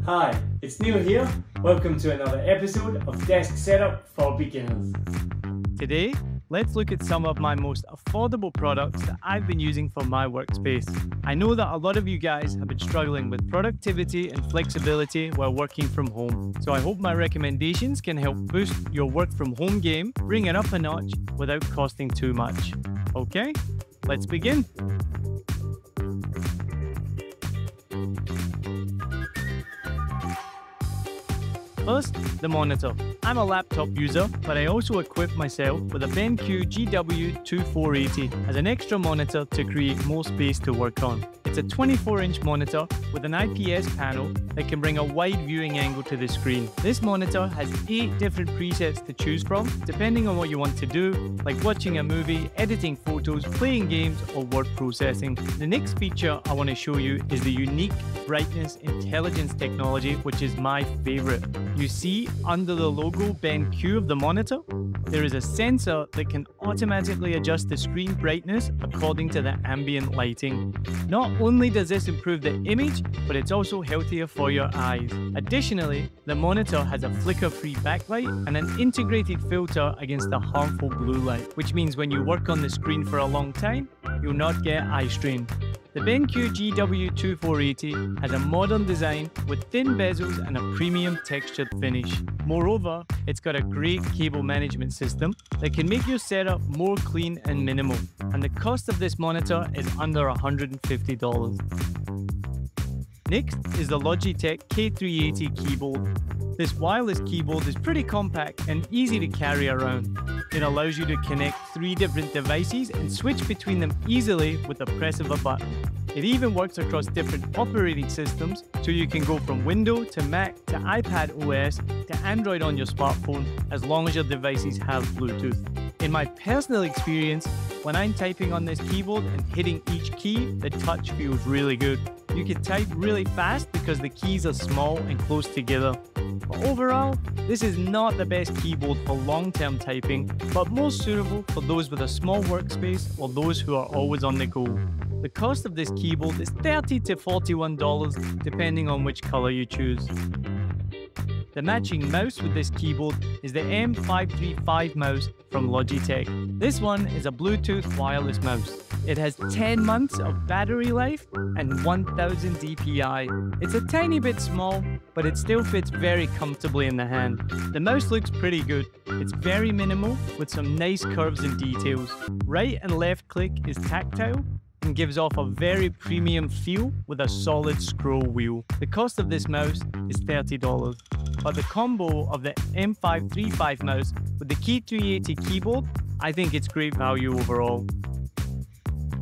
Hi, it's Neil here. Welcome to another episode of Desk Setup for Beginners. Today, let's look at some of my most affordable products that I've been using for my workspace. I know that a lot of you guys have been struggling with productivity and flexibility while working from home. So I hope my recommendations can help boost your work from home game, bring it up a notch without costing too much. Okay, let's begin. First, the monitor. I'm a laptop user, but I also equip myself with a BenQ GW2480 as an extra monitor to create more space to work on. It's a 24-inch monitor with an IPS panel that can bring a wide viewing angle to the screen. This monitor has 8 different presets to choose from, depending on what you want to do, like watching a movie, editing photos, playing games, or word processing. The next feature I want to show you is the unique brightness intelligence technology, which is my favorite. You see under the logo BenQ of the monitor, there is a sensor that can automatically adjust the screen brightness according to the ambient lighting. Not only does this improve the image, but it's also healthier for your eyes. Additionally, the monitor has a flicker-free backlight and an integrated filter against the harmful blue light, which means when you work on the screen for a long time, you'll not get eye strain. The BenQ GW2480 has a modern design with thin bezels and a premium textured finish. Moreover, it's got a great cable management system that can make your setup more clean and minimal. And the cost of this monitor is under $150. Next is the Logitech K380 keyboard. This wireless keyboard is pretty compact and easy to carry around. It allows you to connect 3 different devices and switch between them easily with the press of a button. It even works across different operating systems, so you can go from Windows to Mac to iPad OS to Android on your smartphone as long as your devices have Bluetooth. In my personal experience, when I'm typing on this keyboard and hitting each key, the touch feels really good. You can type really fast because the keys are small and close together. But overall, this is not the best keyboard for long-term typing, but more suitable for those with a small workspace or those who are always on the go. The cost of this keyboard is $30 to $41 depending on which color you choose. The matching mouse with this keyboard is the M535 Mouse from Logitech. This one is a Bluetooth wireless mouse. It has 10 months of battery life and 1000 DPI. It's a tiny bit small, but it still fits very comfortably in the hand. The mouse looks pretty good. It's very minimal with some nice curves and details. Right and left click is tactile and gives off a very premium feel with a solid scroll wheel. The cost of this mouse is $30, but the combo of the M535 mouse with the K380 keyboard, I think it's great value overall.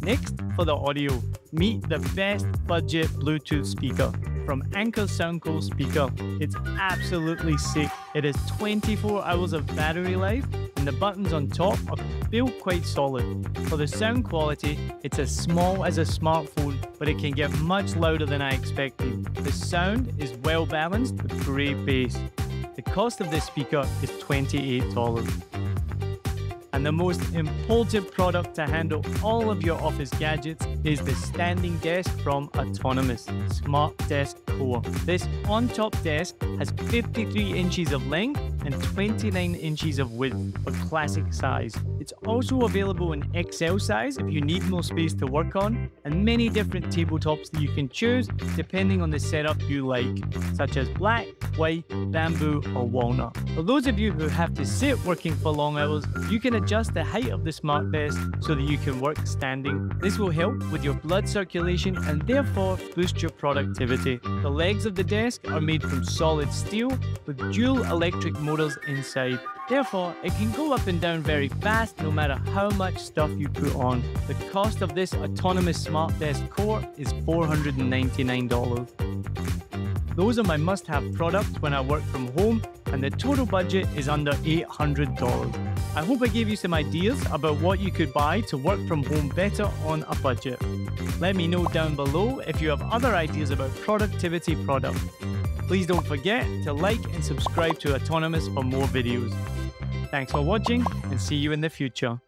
Next, for the audio, meet the best budget Bluetooth speaker from Anker Soundcore speaker. It's absolutely sick. It has 24 hours of battery life and the buttons on top are built quite solid. For the sound quality, it's as small as a smartphone, but it can get much louder than I expected. The sound is well balanced with great bass. The cost of this speaker is $28. And the most important product to handle all of your office gadgets is the standing desk from Autonomous, SmartDesk Core. This on-top desk has 53 inches of length and 29 inches of width for classic size. It's also available in XL size if you need more space to work on, and many different tabletops that you can choose depending on the setup you like, such as black, white, bamboo, or walnut. For those of you who have to sit working for long hours, you can adjust the height of the SmartDesk so that you can work standing. This will help with your blood circulation and therefore boost your productivity. The legs of the desk are made from solid steel with dual electric motors inside. Therefore, it can go up and down very fast no matter how much stuff you put on. The cost of this Autonomous SmartDesk Core is $499. Those are my must-have products when I work from home, and the total budget is under $800. I hope I gave you some ideas about what you could buy to work from home better on a budget. Let me know down below if you have other ideas about productivity products. Please don't forget to like and subscribe to Autonomous for more videos. Thanks for watching and see you in the future.